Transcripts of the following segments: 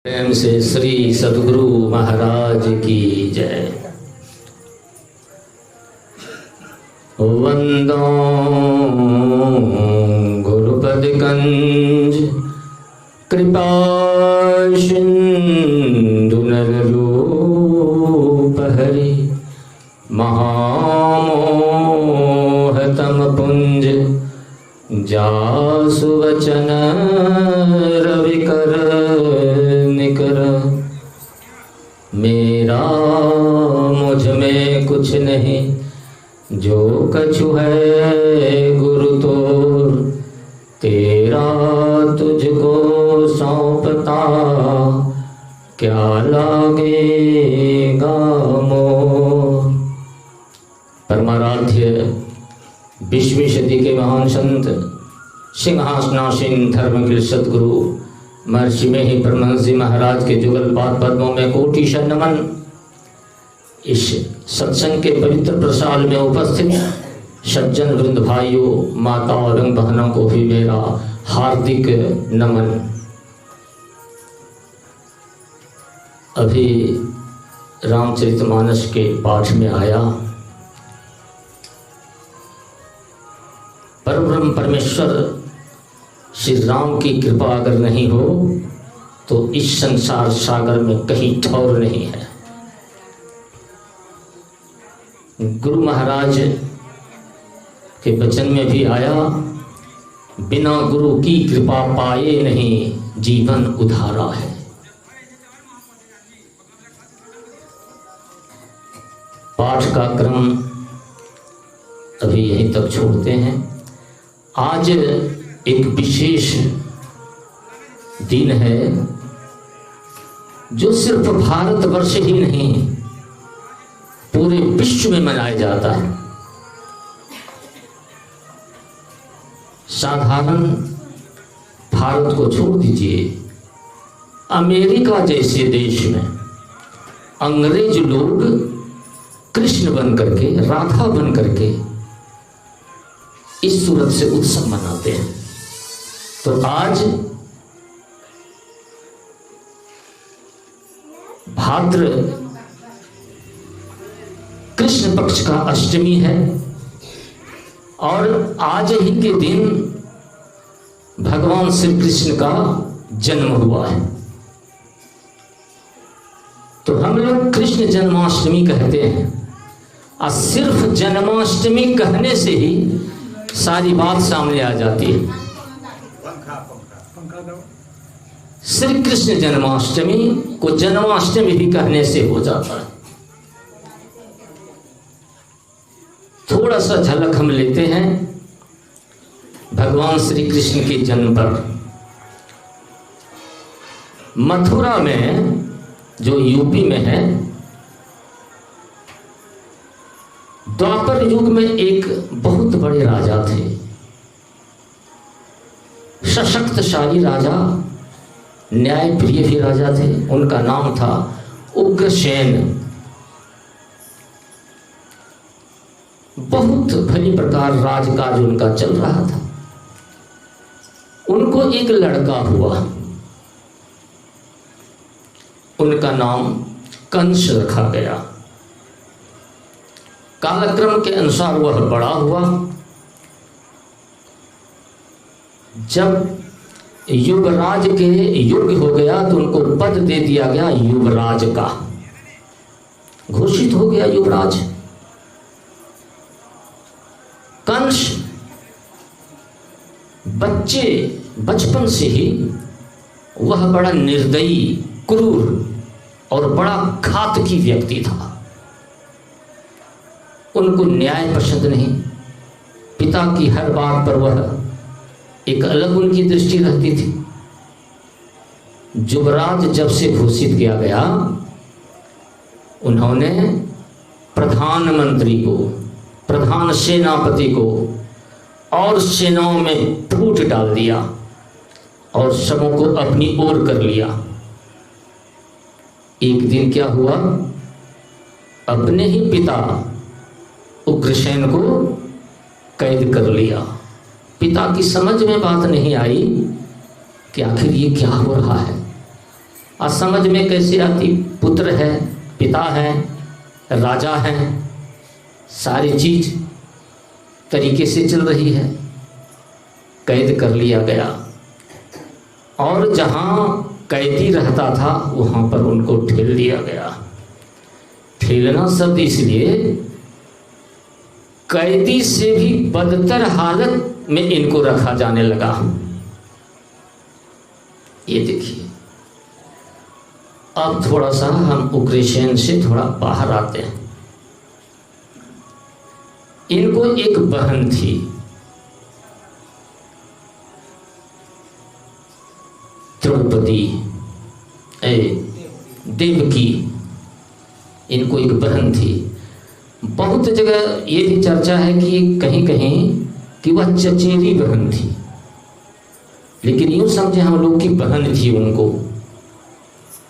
प्रेम से श्री सद्गुरु महाराज की जय। वंदो गुरुपद कंज कृपा सिंधु नर रूप हरि महामोहतम पुंज जासु वचन रविकर निकर। मेरा मुझ में कुछ नहीं जो कछु है गुरु तोर, तेरा तुझको सौंपता क्या लागेगा मोर। परमाराध्य 20वीं सदी के महान संत सिंहासनासीन धर्म के सदगुरु महर्षि में ही परमहंस जी महाराज के जुगल पाद पद्मों में कोटि नमन। इस सत्संग के पवित्र प्रसाद में उपस्थित सज्जन वृंद भाइयों, माता और रंग बहनों को भी मेरा हार्दिक नमन। अभी रामचरितमानस के पाठ में आया, परब्रह्म परमेश्वर श्री राम की कृपा अगर नहीं हो तो इस संसार सागर में कहीं ठौर नहीं है। गुरु महाराज के वचन में भी आया, बिना गुरु की कृपा पाए नहीं जीवन उधारा है। पाठ का क्रम अभी यहीं तक छोड़ते हैं। आज एक विशेष दिन है जो सिर्फ भारतवर्ष ही नहीं पूरे विश्व में मनाया जाता है। साधारण भारत को छोड़ दीजिए, अमेरिका जैसे देश में अंग्रेज लोग कृष्ण बन करके, राधा बन करके इस सूरत से उत्सव मनाते हैं। तो आज भाद्र कृष्ण पक्ष का अष्टमी है और आज ही के दिन भगवान श्री कृष्ण का जन्म हुआ है। तो हम लोग कृष्ण जन्माष्टमी कहते हैं और सिर्फ जन्माष्टमी कहने से ही सारी बात सामने आ जाती है। श्री कृष्ण जन्माष्टमी को जन्माष्टमी भी कहने से हो जाता है। थोड़ा सा झलक हम लेते हैं भगवान श्री कृष्ण के जन्म पर। मथुरा में, जो यूपी में है, द्वापर युग में एक बहुत बड़े राजा थे, सशक्तशाली राजा, न्यायप्रिय भी राजा थे। उनका नाम था उग्रसेन। बहुत भली प्रकार राजकाज उनका चल रहा था। उनको एक लड़का हुआ, उनका नाम कंस रखा गया। कालक्रम के अनुसार वह बड़ा हुआ। जब युवराज के युग हो गया तो उनको पद दे दिया गया युवराज का, घोषित हो गया युवराज। कंस बचपन से ही वह बड़ा निर्दयी, क्रूर और बड़ा घातकी व्यक्ति था। उनको न्याय पसंद नहीं। पिता की हर बात पर वह एक अलग उनकी दृष्टि रहती थी। युवराज जब से घोषित किया गया, उन्होंने प्रधानमंत्री को, प्रधान सेनापति को और सेनाओं में फूट डाल दिया और सबों को अपनी ओर कर लिया। एक दिन क्या हुआ, अपने ही पिता उग्रसेन को कैद कर लिया। पिता की समझ में बात नहीं आई कि आखिर ये क्या हो रहा है। आज समझ में कैसे आती, पुत्र है, पिता है, राजा है, सारी चीज तरीके से चल रही है। कैद कर लिया गया और जहाँ कैदी रहता था वहाँ पर उनको ठेल दिया गया। ठेलना शब्द इसलिए, कैदी से भी बदतर हालत में इनको रखा जाने लगा। ये देखिए, अब थोड़ा सा हम उग्रसेन से थोड़ा बाहर आते हैं। इनको एक बहन थी, द्रौपदी, देवकी, इनको एक बहन थी। बहुत जगह ये भी चर्चा है कि कहीं कहीं कि वह चचेरी बहन थी, लेकिन यूं समझे हम लोग की बहन थी उनको।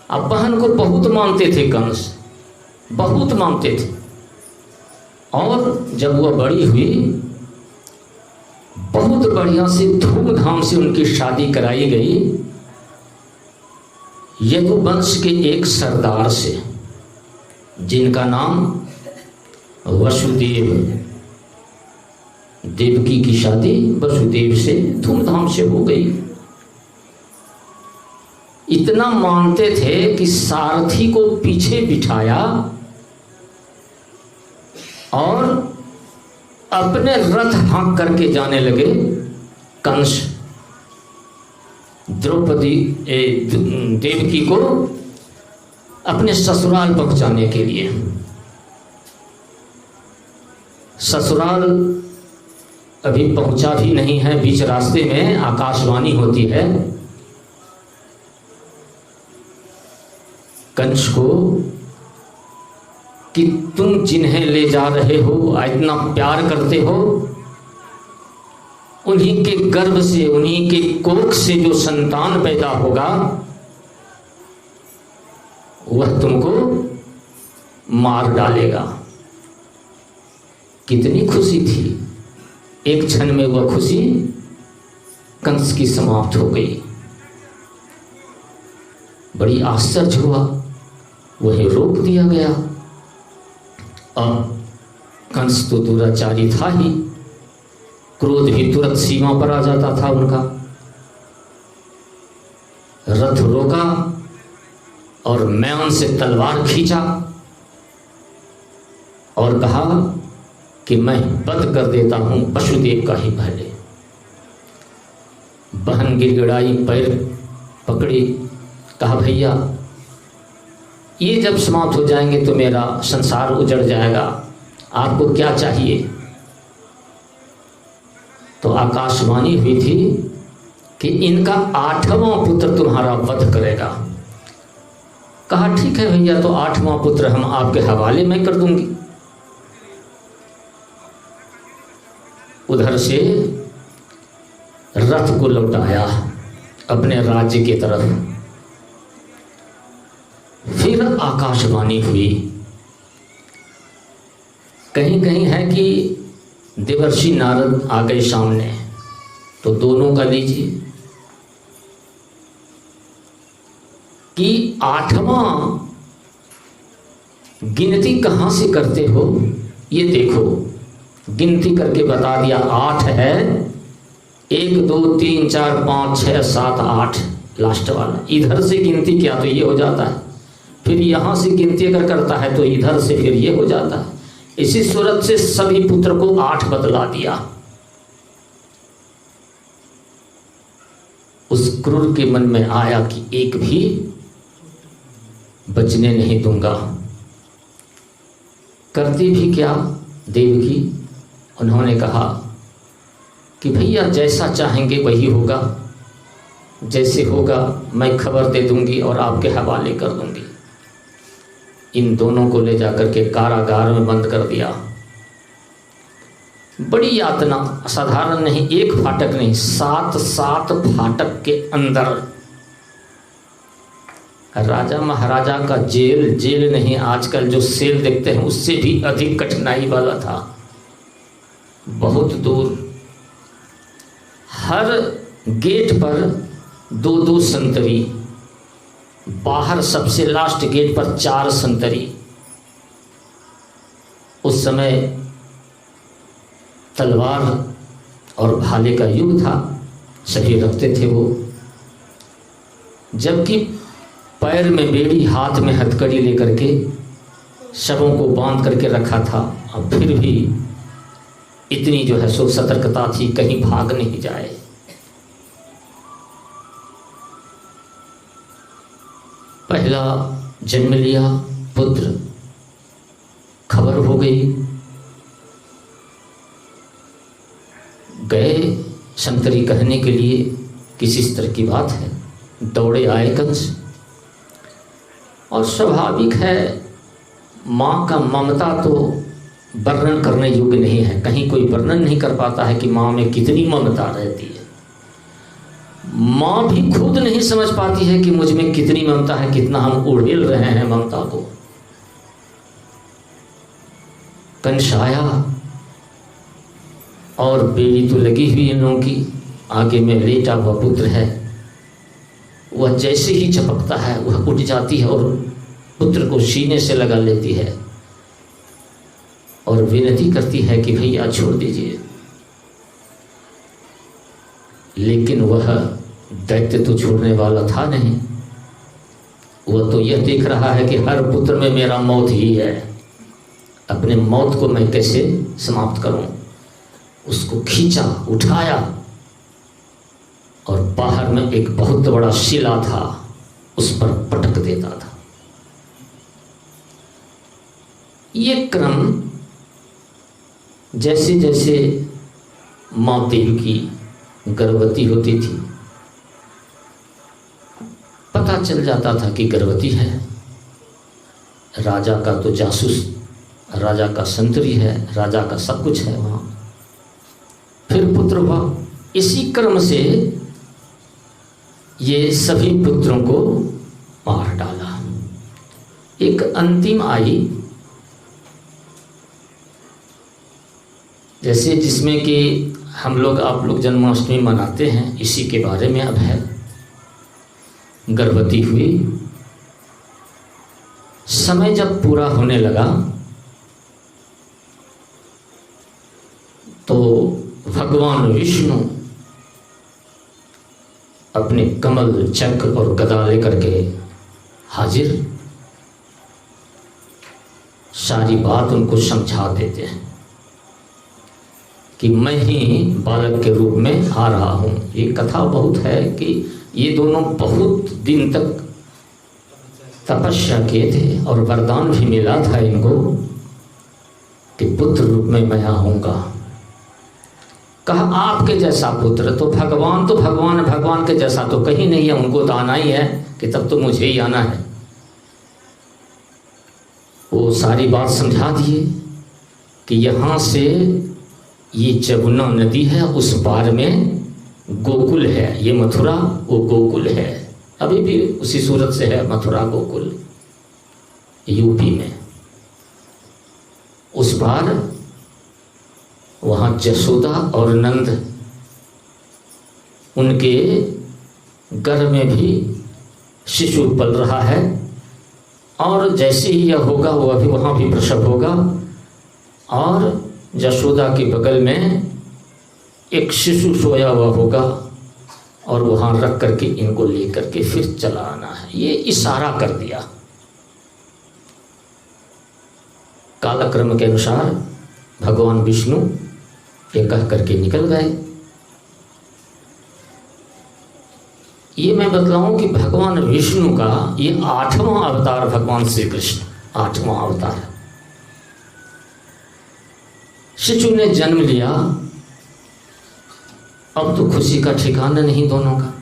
अब बहन को बहुत मानते थे कंस, बहुत मानते थे। और जब वह बड़ी हुई, बहुत बढ़िया से धूमधाम से उनकी शादी कराई गई यदुवंश के एक सरदार से, जिनका नाम वसुदेव। देवकी की शादी वसुदेव से धूमधाम से हो गई। इतना मानते थे कि सारथी को पीछे बिठाया और अपने रथ हाँक करके जाने लगे कंस द्रौपदी देवकी को अपने ससुराल पहुंचाने के लिए। ससुराल अभी पहुंचा भी नहीं है, बीच रास्ते में आकाशवाणी होती है कंस को कि तुम जिन्हें ले जा रहे हो, इतना प्यार करते हो, उन्हीं के गर्भ से, उन्हीं के कोख से जो संतान पैदा होगा वह तुमको मार डालेगा। कितनी खुशी थी, एक क्षण में वह खुशी कंस की समाप्त हो गई। बड़ी आश्चर्य हुआ, वही रोक दिया गया। अब कंस तो दुराचारी था ही, क्रोध भी तुरंत सीमा पर आ जाता था उनका। रथ रोका और मैन से तलवार खींचा और कहा कि मैं वध कर देता हूं वसुदेव का ही पहले। बहन गिड़गिड़ाई, पैर पकड़ी, कहा भैया ये जब समाप्त हो जाएंगे तो मेरा संसार उजड़ जाएगा, आपको क्या चाहिए? तो आकाशवाणी हुई थी कि इनका 8वां पुत्र तुम्हारा वध करेगा। कहा ठीक है भैया, तो 8वां पुत्र हम आपके हवाले में कर दूंगी। उधर से रथ को लौटाया अपने राज्य की तरफ। फिर आकाशवाणी हुई, कहीं कहीं है कि देवर्षि नारद आ गए सामने, तो दोनों का लीजिए कि 8वां गिनती कहाँ से करते हो, ये देखो। गिनती करके बता दिया, 8 है, 1 2 3 4 5 6 7 8 लास्ट वाला। इधर से गिनती किया तो ये हो जाता है, फिर यहाँ से गिनती अगर करता है तो इधर से फिर ये हो जाता है। इसी सूरत से सभी पुत्र को 8 बदला दिया। उस क्रूर के मन में आया कि एक भी बचने नहीं दूंगा। करती भी क्या देवकी, उन्होंने कहा कि भैया जैसा चाहेंगे वही होगा, जैसे होगा मैं खबर दे दूंगी और आपके हवाले कर दूंगी। इन दोनों को ले जाकर के कारागार में बंद कर दिया। बड़ी यातना, साधारण नहीं, एक फाटक नहीं, 7 फाटक के अंदर। राजा महाराजा का जेल, जेल नहीं, आजकल जो सेल देखते हैं उससे भी अधिक कठिनाई वाला था। बहुत दूर, हर गेट पर 2-2 संतरी, बाहर सबसे लास्ट गेट पर 4 संतरी। उस समय तलवार और भाले का युग था, सभी रखते थे वो। जबकि पैर में बेड़ी, हाथ में हथकड़ी लेकर के शवों को बांध करके रखा था, अब फिर भी इतनी जो है सो सतर्कता थी, कहीं भाग नहीं जाए। पहला जन्म लिया पुत्र, खबर हो गई, गए संतरी कहने के लिए, किसी तरह की बात है, दौड़े आए कंस। और स्वाभाविक है, माँ का ममता तो वर्णन करने योग्य नहीं है। कहीं कोई वर्णन नहीं कर पाता है कि माँ में कितनी ममता रहती है। माँ भी खुद नहीं समझ पाती है कि मुझ में कितनी ममता है, कितना हम उड़ेल रहे हैं ममता को। कंस आया और बेड़ी तो लगी हुई इन लोगों की, आगे में लेटा हुआ पुत्र है। वह जैसे ही झपकता है वह उठ जाती है और पुत्र को सीने से लगा लेती है और विनती करती है कि भैया छोड़ दीजिए। लेकिन वह दैत्य तो छोड़ने वाला था नहीं। वह तो यह देख रहा है कि हर पुत्र में मेरा मौत ही है, अपने मौत को मैं कैसे समाप्त करूं। उसको खींचा, उठाया और बाहर में एक बहुत बड़ा शिला था, उस पर पटक देता था। ये क्रम जैसे जैसे माँ देवकी गर्भवती होती थी, पता चल जाता था कि गर्भवती है। राजा का तो जासूस, राजा का संतरी है, राजा का सब कुछ है वहाँ। फिर पुत्र हुआ। इसी क्रम से ये सभी पुत्रों को मार डाला। एक अंतिम आई, जैसे जिसमें कि हम लोग, आप लोग जन्माष्टमी मनाते हैं, इसी के बारे में अब है। गर्भवती हुई, समय जब पूरा होने लगा तो भगवान विष्णु अपने कमल, चक्र और गदा लेकर के हाजिर, सारी बात उनको समझा देते हैं कि मैं ही बालक के रूप में आ रहा हूँ। ये कथा बहुत है कि ये दोनों बहुत दिन तक तपस्या किए थे और वरदान भी मिला था इनको कि पुत्र रूप में मैं आऊँगा। कहा आपके जैसा पुत्र, तो भगवान है, भगवान के जैसा तो कहीं नहीं है, उनको तो आना ही है कि तब तो मुझे ही आना है। वो सारी बात समझा दिए कि यहाँ से ये जमुना नदी है, उस पार में गोकुल है, ये मथुरा वो गोकुल है, अभी भी उसी सूरत से है मथुरा गोकुल, यूपी में। उस पार वहाँ जसोदा और नंद, उनके गर्भ में भी शिशु पल रहा है और जैसे ही यह होगा वो अभी वहाँ भी प्रसव होगा और जसोदा के बगल में एक शिशु सोया हुआ होगा और वहाँ रख करके इनको लेकर के फिर चला आना है। ये इशारा कर दिया। कालक्रम के अनुसार भगवान विष्णु ये कह करके निकल गए। ये मैं बतलाऊं कि भगवान विष्णु का ये 8वां अवतार, भगवान श्री कृष्ण 8वां अवतार। शिशु ने जन्म लिया, अब तो खुशी का ठिकाना नहीं दोनों का।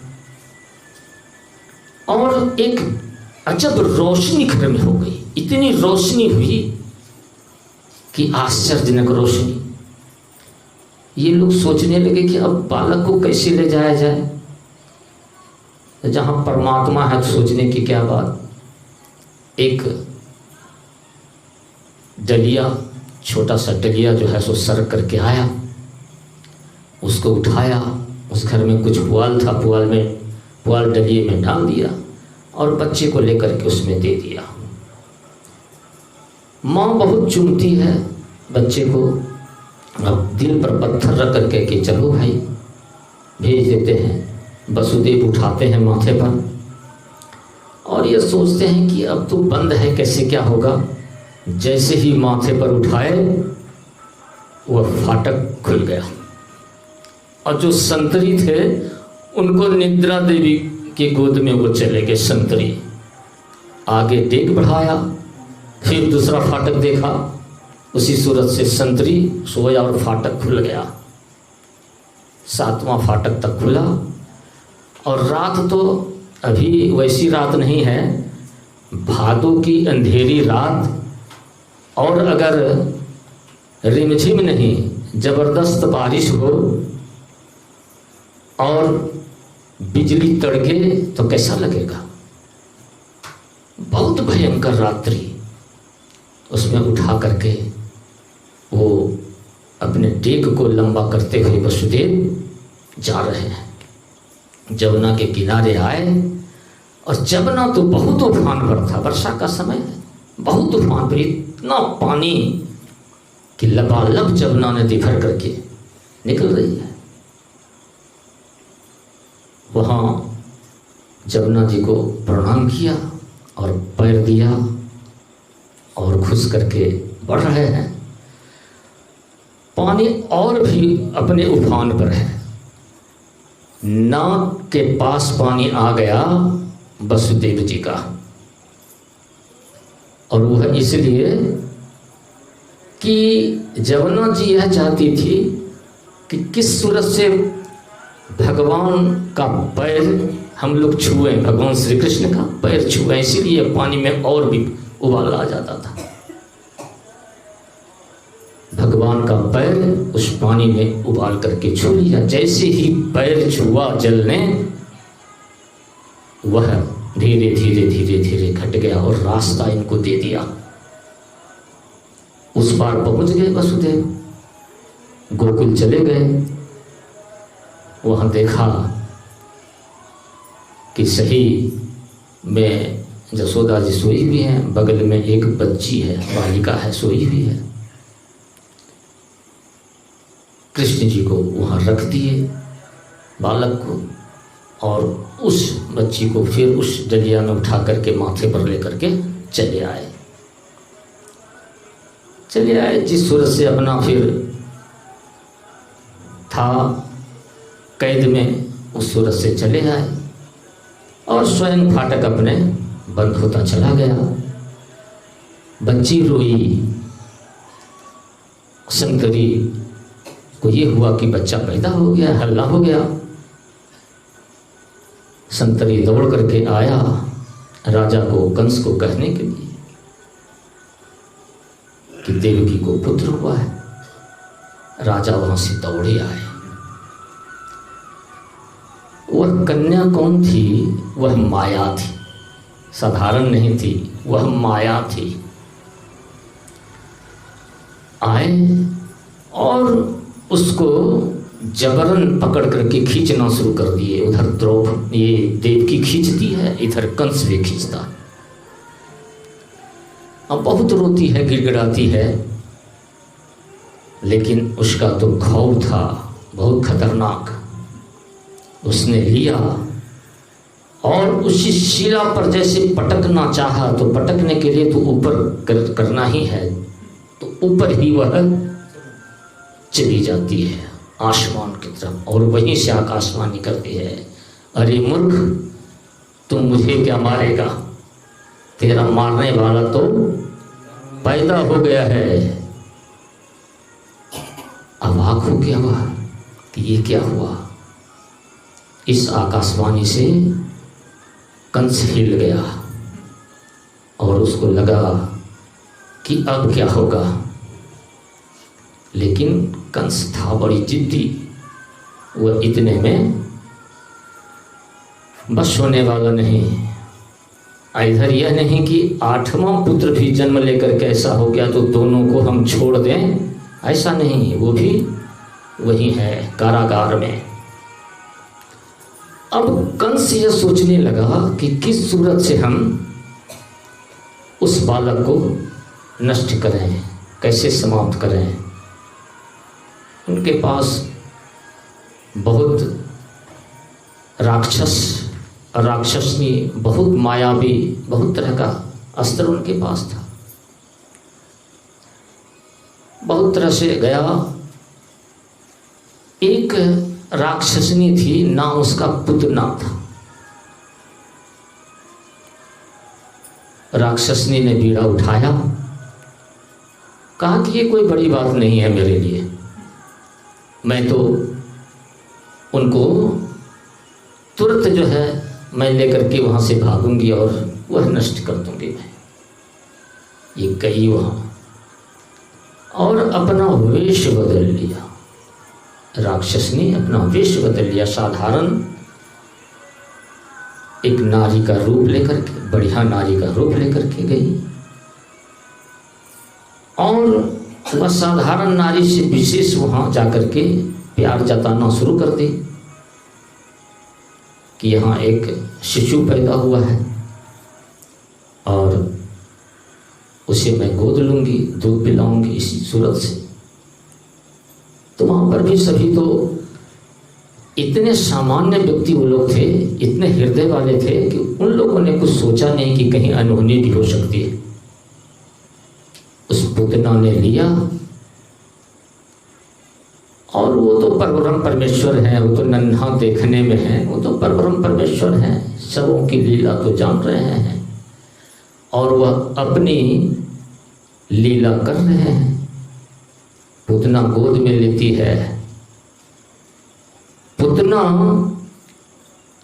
और एक अजब रोशनी घर में हो गई, इतनी रोशनी हुई कि आश्चर्यजनक रोशनी। ये लोग सोचने लगे कि अब बालक को कैसे ले जाया जाए, जहां परमात्मा है तो सोचने की क्या बात। एक डलिया, छोटा सा डलिया जो है सो सर करके आया, उसको उठाया, उस घर में कुछ पुआल था, पुआल डलिए में डाल दिया और बच्चे को लेकर के उसमें दे दिया। माँ बहुत चुमती है बच्चे को, अब दिल पर पत्थर रख करके कि चलो भाई भेज देते हैं। वसुदेव उठाते हैं माथे पर और ये सोचते हैं कि अब तो बंद है, कैसे क्या होगा। जैसे ही माथे पर उठाए वह फाटक खुल गया और जो संतरी थे उनको निद्रा देवी की गोद में वो चले गए संतरी। आगे डेग बढ़ाया, फिर दूसरा फाटक देखा, उसी सूरत से संतरी सोया और फाटक खुल गया। 7वां फाटक तक खुला और रात तो अभी वैसी रात नहीं है, भादों की अंधेरी रात, और अगर रिमझिम नहीं जबरदस्त बारिश हो और बिजली तड़के तो कैसा लगेगा। बहुत भयंकर रात्रि। उसमें उठा करके वो अपने डेग को लंबा करते हुए वसुदेव जा रहे हैं। जमुना के किनारे आए और जमुना तो बहुत उफान पर था, वर्षा का समय है, बहुत उफान पर, इतना पानी कि लबालब जमुना नदी भर करके निकल रही है। वहाँ जमुना जी को प्रणाम किया और पैर दिया और घुस करके बढ़ रहे हैं। पानी और भी अपने उफान पर है। नाक के पास पानी आ गया वसुदेव जी का, और वह इसलिए कि जमुना जी यह चाहती थी कि किस सूरत से भगवान का पैर हम लोग छुएं, भगवान श्री कृष्ण का पैर छुएं, इसीलिए पानी में और भी उबाल आ जाता था। भगवान का पैर उस पानी में उबाल करके छू लिया। जैसे ही पैर छुआ जल ने, वह धीरे धीरे धीरे धीरे घट गया और रास्ता इनको दे दिया। उस पार पहुंच गए वसुदेव, गोकुल चले गए। वहां देखा कि सही में जसोदा जी सोई हुई हैं, बगल में एक बच्ची है, बालिका है, सोई हुई है। कृष्ण जी को वहां रख दिए बालक को, और उस बच्ची को फिर उस डलिया में उठा करके माथे पर लेकर के चले आए। जिस सूरत से अपना फिर था कैद में, उस सूरत से चले आए और स्वयं फाटक अपने बंद होता चला गया। बच्ची रोई, संतरी को ये हुआ कि बच्चा पैदा हो गया, हल्ला हो गया। संतरी दौड़ करके आया राजा को, कंस को कहने के लिए कि देवकी को पुत्र हुआ है। राजा वहां से दौड़े आए। वह कन्या कौन थी? वह माया थी, साधारण नहीं थी, वह माया थी। आए और उसको जबरन पकड़ करके खींचना शुरू कर दिए। उधर ये देवकी खींचती है, इधर कंस भी खींचता। अब बहुत रोती है, गिड़गिड़ाती है, लेकिन उसका तो घाव था बहुत खतरनाक। उसने लिया और उसी शिला पर जैसे पटकना चाहा, तो पटकने के लिए तो ऊपर करना ही है, तो ऊपर ही वह चली जाती है आसमान की तरफ, और वहीं से आकाशवाणी करती है, अरे मूर्ख, तुम मुझे क्या मारेगा? तेरा मारने वाला तो पैदा हो गया है। अवाक हो गया वह कि ये क्या हुआ। इस आकाशवाणी से कंस हिल गया और उसको लगा कि अब क्या होगा, लेकिन कंस था बड़ी जिद्दी। वह इतने में बस होने वाला नहीं। इधर यह नहीं कि 8वां पुत्र भी जन्म लेकर कैसा हो गया तो दोनों को हम छोड़ दें, ऐसा नहीं, वो भी वही है कारागार में। अब कंस यह सोचने लगा कि किस सूरत से हम उस बालक को नष्ट करें, कैसे समाप्त करें। उनके पास बहुत राक्षस और राक्षसनी, बहुत मायावी, बहुत तरह का अस्त्र उनके पास था। बहुत तरह से गया। एक राक्षसनी थी, नाम उसका पुतना था। राक्षसनी ने बीड़ा उठाया, कहा कि ये कोई बड़ी बात नहीं है मेरे लिए, मैं तो उनको तुरंत जो है मैं लेकर के वहाँ से भागूंगी और वह नष्ट कर दूंगी। मैं ये गई वहाँ और अपना वेश बदल लिया। राक्षस ने अपना वेश बदल लिया, साधारण एक नारी का रूप लेकर के, बढ़िया नारी का रूप लेकर के गई और वह साधारण नारी से विशेष वहाँ जाकर के प्यार जताना शुरू कर दी कि यहाँ एक शिशु पैदा हुआ है और उसे मैं गोद लूँगी, दूध पिलाऊंगी, इसी सूरत से। तो वहाँ पर भी सभी तो इतने सामान्य व्यक्ति वो लोग थे, इतने हृदय वाले थे कि उन लोगों ने कुछ सोचा नहीं कि कहीं अनहोनी भी हो सकती है। उस पुतना ने लिया और वो तो परब्रह्म परमेश्वर है, वो तो नन्हा देखने में है, वो तो परब्रह्म परमेश्वर है, सबों की लीला तो जान रहे हैं और वह अपनी लीला कर रहे हैं। पुतना गोद में लेती है। पुतना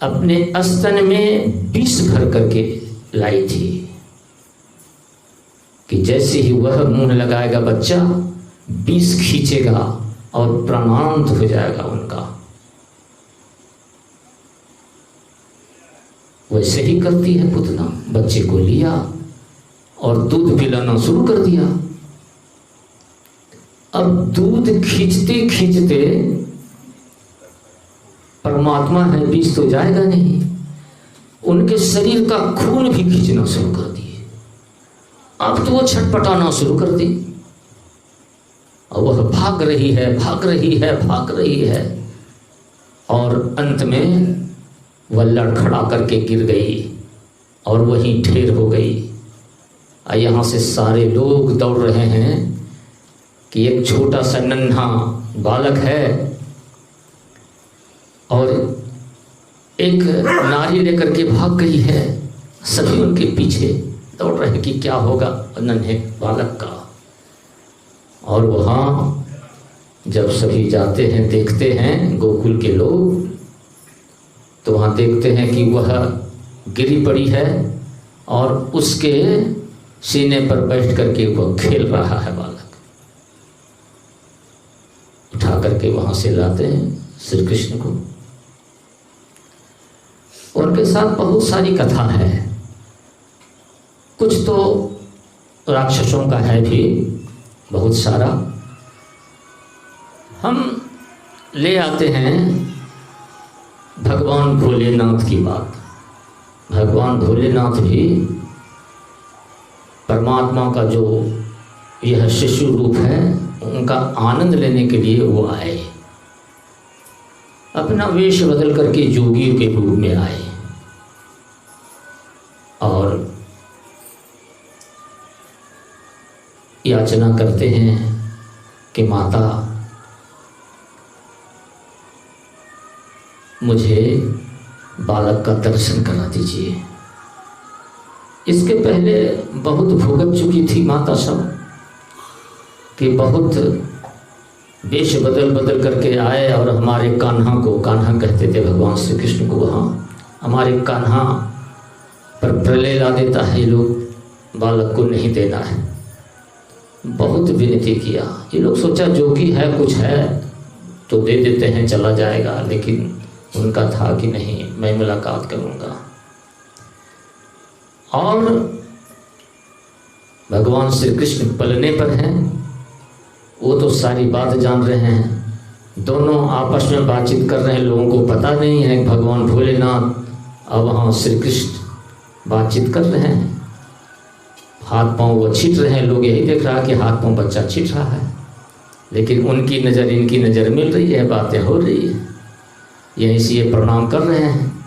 अपने स्तन में विष भर करके लाई थी कि जैसे ही वह मुंह लगाएगा बच्चा विष खींचेगा और प्राणांत हो जाएगा उनका। वैसे ही करती है पुतना। बच्चे को लिया और दूध पिलाना शुरू कर दिया। अब दूध खींचते खींचते परमात्मा है, विष तो जाएगा नहीं, उनके शरीर का खून भी खींचना शुरू कर दिए। अब तो वो छटपटाना शुरू कर दी और वह भाग रही है, भाग रही है, भाग रही है और अंत में वह लड़खड़ा करके गिर गई और वहीं ढेर हो गई। और यहाँ से सारे लोग दौड़ रहे हैं कि एक छोटा सा नन्हा बालक है और एक नारी लेकर के भाग गई है। सभी उनके पीछे दौड़ रहे हैं कि क्या होगा नन्हे बालक का। और वहाँ जब सभी जाते हैं, देखते हैं गोकुल के लोग, तो वहाँ देखते हैं कि वह गिरी पड़ी है और उसके सीने पर बैठ करके वह खेल रहा है बालक। उठा करके वहाँ से लाते हैं श्री कृष्ण को। उनके साथ बहुत सारी कथा है, कुछ तो राक्षसों का है भी बहुत सारा। हम ले आते हैं भगवान भोलेनाथ की बात। भगवान भोलेनाथ भी परमात्मा का जो यह शिशु रूप है, उनका आनंद लेने के लिए वो आए, अपना वेश बदल करके जोगियों के रूप में आए और याचना करते हैं कि माता मुझे बालक का दर्शन करा दीजिए। इसके पहले बहुत भुगत चुकी थी माता सब कि बहुत वेश बदल बदल करके आए और हमारे कान्हा को, कान्हा कहते थे भगवान श्री कृष्ण को, वहाँ हमारे कान्हा पर प्रलय ला देता है, ये लोग बालक को नहीं देना है। बहुत विनती किया, ये लोग सोचा जोगी है, कुछ है तो दे देते हैं, चला जाएगा, लेकिन उनका था कि नहीं, मैं मुलाकात करूँगा। और भगवान श्री कृष्ण पलने पर हैं, वो तो सारी बात जान रहे हैं दोनों आपस में बातचीत कर रहे हैं, लोगों को पता नहीं है भगवान भोलेनाथ और वहाँ श्री कृष्ण बातचीत कर रहे हैं। हाथ पांव वो छीट रहे हैं, लोग यही देख रहा कि हाथ पांव बच्चा छीट रहा है, लेकिन उनकी नज़र इनकी नज़र मिल रही है, बातें हो रही है। यहीं से ये प्रणाम कर रहे हैं,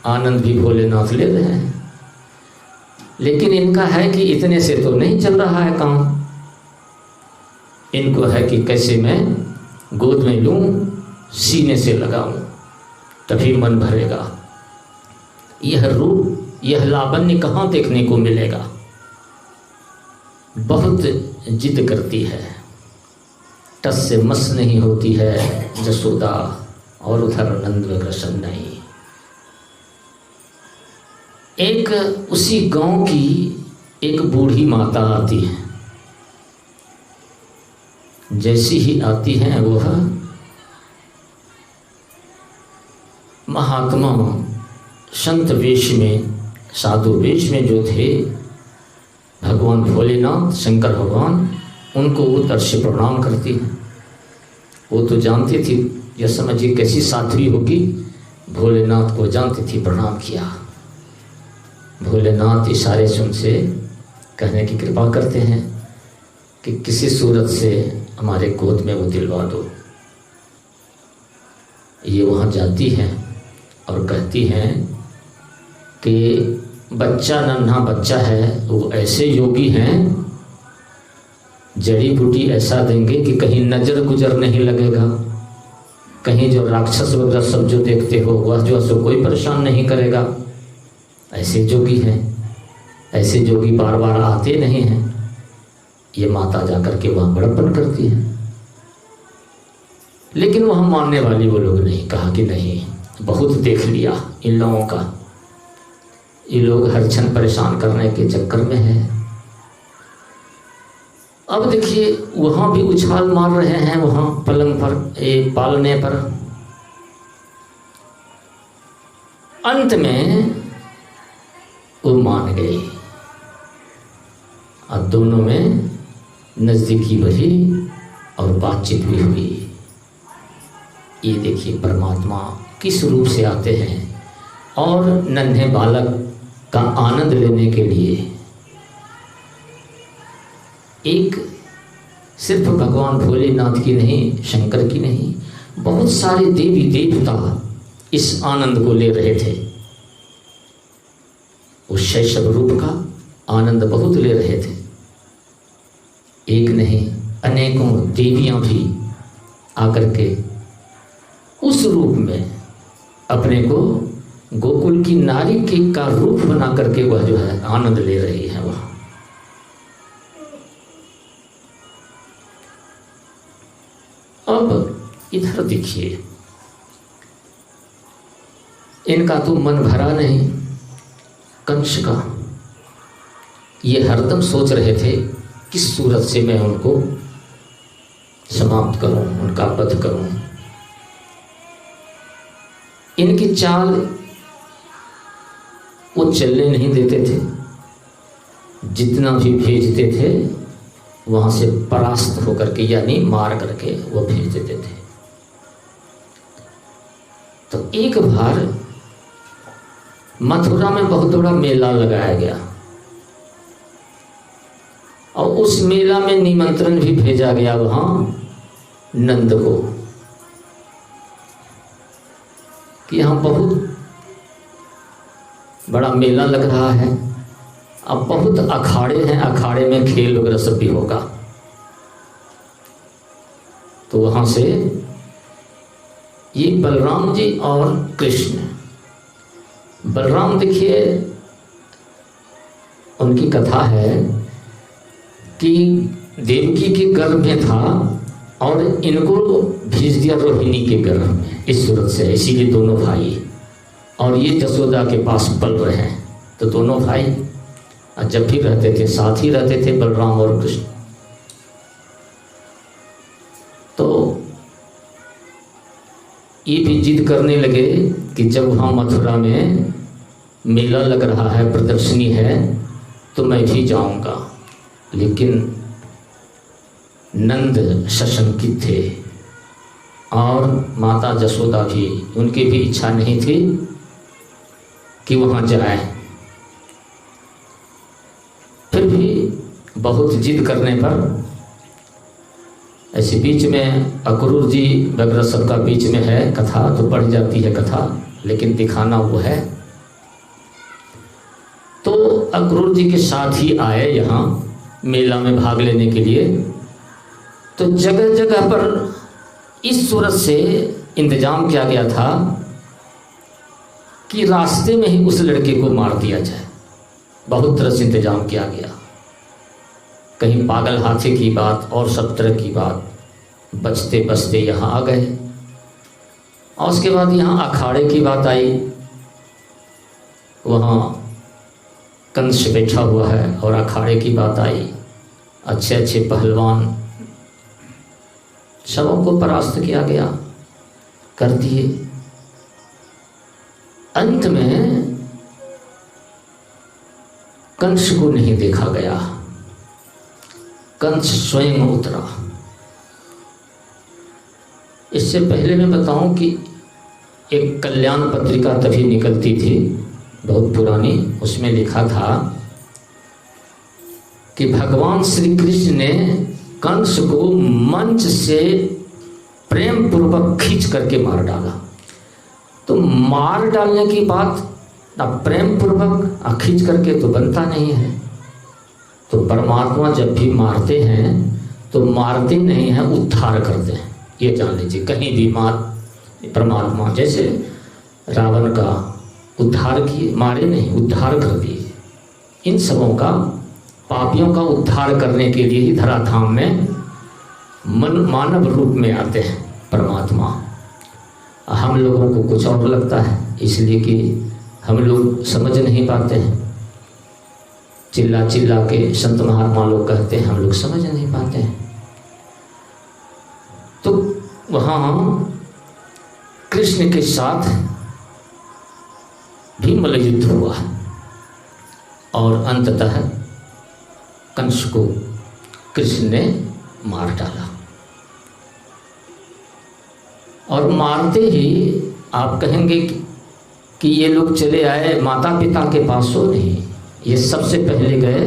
आनंद भी भोलेनाथ ले रहे हैं। लेकिन इनका है कि इतने से तो नहीं चल रहा है काम। इनको है कि कैसे मैं गोद में लूं, सीने से लगाऊं, तभी मन भरेगा। यह रूप, यह लावण्य कहाँ देखने को मिलेगा। बहुत जिद करती है, टस से मस नहीं होती है जसोदा, और उधर नंद व कृष्ण नहीं। एक उसी गांव की एक बूढ़ी माता आती है। जैसी ही आती है वह महात्मा संत वेश में, साधु वेश में जो थे भगवान भोलेनाथ शंकर भगवान, उनको वो दर्श प्रणाम करती है। वो तो जानती थी, यह समझिए कैसी साध्वी होगी, भोलेनाथ को जानती थी, प्रणाम किया। भोलेनाथ इशारे से उनसे कहने की कृपा करते हैं कि किसी सूरत से हमारे गोद में वो दिलवा दो। ये वहाँ जाती हैं और कहती हैं कि बच्चा नन्हा बच्चा है, वो ऐसे योगी हैं, जड़ी बूटी ऐसा देंगे कि कहीं नज़र गुजर नहीं लगेगा, कहीं जो राक्षस वगैरह सब जो देखते हो वह जो है कोई परेशान नहीं करेगा। ऐसे जोगी हैं, ऐसे जोगी बार बार आते नहीं हैं। ये माता जाकर के वहाँ बड़प्पन करती है, लेकिन वहाँ मानने वाली वो लोग नहीं। कहा कि नहीं, बहुत देख लिया इन लोगों का, ये लोग हर क्षण परेशान करने के चक्कर में है। अब देखिए वहाँ भी उछाल मार रहे हैं, वहाँ पलंग पर, ये पालने पर। अंत में वो मान गए और दोनों में नज़दीकी बढ़ी और बातचीत भी हुई। ये देखिए परमात्मा किस रूप से आते हैं और नन्हे बालक का आनंद लेने के लिए। एक सिर्फ भगवान भोलेनाथ की नहीं, शंकर की नहीं, बहुत सारे देवी देवता इस आनंद को ले रहे थे। उस शैशव रूप का आनंद बहुत ले रहे थे। एक नहीं, अनेकों देवियां भी आकर के उस रूप में अपने को गोकुल की नारी के का रूप बना करके वह जो है आनंद ले रही है। वह अब इधर देखिए, इनका तो मन भरा नहीं। कंस का ये हरदम सोच रहे थे किस सूरत से मैं उनको समाप्त करूं, उनका वध करूं। इनकी चाल वो चलने नहीं देते थे, जितना भी भेजते थे वहां से परास्त होकर के, यानी मार करके वो भेज देते थे। तो एक बार मथुरा में बहुत बड़ा मेला लगाया गया और उस मेला में निमंत्रण भी भेजा गया वहां नंद को कि यहाँ बहुत बड़ा मेला लग रहा है, अब बहुत अखाड़े हैं, अखाड़े में खेल वगैरह सब भी होगा। तो वहां से ये बलराम जी और कृष्ण, बलराम देखिए उनकी कथा है कि देवकी के गर्भ में था और इनको भेज दिया रोहिणी के गर्भ में, इस सूरत से। इसीलिए दोनों भाई, और ये जसोदा के पास पल रहे हैं। तो दोनों भाई जब भी रहते थे साथ ही रहते थे, बलराम और कृष्ण। तो ये भी जिद करने लगे कि जब वहाँ मथुरा में मेला लग रहा है, प्रदर्शनी है, तो मैं भी जाऊंगा। लेकिन नंद सशंकित थे और माता जसोदा भी, उनकी भी इच्छा नहीं थी कि वहाँ जाए। फिर भी बहुत जिद करने पर ऐसे बीच में अक्रूर जी वगैरह सबका बीच में है कथा, तो बढ़ जाती है कथा, लेकिन दिखाना वो है। तो अक्रूर जी के साथ ही आए यहाँ मेला में भाग लेने के लिए। तो जगह जगह पर इस सूरत से इंतजाम किया गया था कि रास्ते में ही उस लड़के को मार दिया जाए। बहुत तरह से इंतजाम किया गया, कहीं पागल हाथी की बात और सब तरह की बात। बचते बचते यहाँ आ गए और उसके बाद यहाँ अखाड़े की बात आई। वहाँ कंस बैठा हुआ है और अखाड़े की बात आई। अच्छे अच्छे पहलवान सबों को परास्त किया गया, कर दिए। अंत में कंस को नहीं देखा गया, कंस स्वयं उतरा। इससे पहले मैं बताऊं कि एक कल्याण पत्रिका तभी निकलती थी, बहुत पुरानी, उसमें लिखा था कि भगवान श्री कृष्ण ने कंस को मंच से प्रेम पूर्वक खींच करके मार डाला। तो मार डालने की बात अब प्रेम पूर्वक खींच करके तो बनता नहीं है। तो परमात्मा जब भी मारते हैं तो मारते नहीं हैं, उद्धार करते हैं, ये जान लीजिए। कहीं भी परमात्मा जैसे रावण का उद्धार किए, मारे नहीं, उद्धार कर दिए। इन सबों का, पापियों का उद्धार करने के लिए ही धराधाम में मानव रूप में आते हैं परमात्मा। हम लोगों को कुछ और लगता है, इसलिए कि हम लोग समझ नहीं पाते हैं। चिल्ला चिल्ला के संत महात्मा लोग कहते हैं, हम लोग समझ नहीं पाते हैं। तो वहाँ कृष्ण के साथ भी मल्लयुद्ध हुआ और अंततः कंस को कृष्ण ने मार डाला। और मारते ही आप कहेंगे कि ये लोग चले आए माता पिता के पास, हो नहीं, ये सबसे पहले गए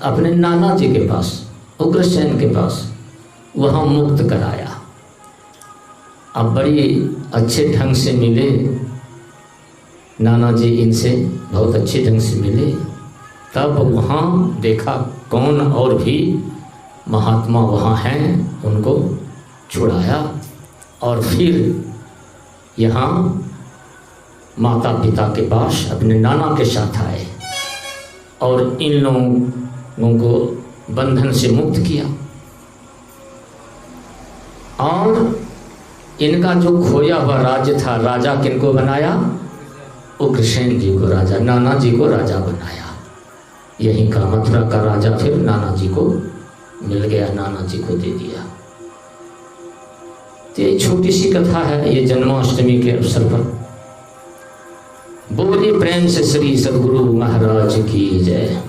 अपने नाना जी के पास, उग्रसेन के पास, वहाँ मुक्त कराया। अब बड़ी अच्छे ढंग से मिले नाना जी, इनसे बहुत अच्छे ढंग से मिले। तब वहाँ देखा कौन और भी महात्मा वहाँ हैं, उनको छुड़ाया और फिर यहाँ माता पिता के पास अपने नाना के साथ आए और इन लोगों को बंधन से मुक्त किया। और इनका जो खोया हुआ राज्य था, राजा किनको बनाया? उग्रसेन जी को राजा, नाना जी को राजा बनाया। यहीं का मथुरा का राजा फिर नाना जी को मिल गया, नाना जी को दे दिया। तो ये छोटी सी कथा है, ये जन्माष्टमी के अवसर पर। बोलिए प्रेम से श्री सद्गुरु महाराज की जय।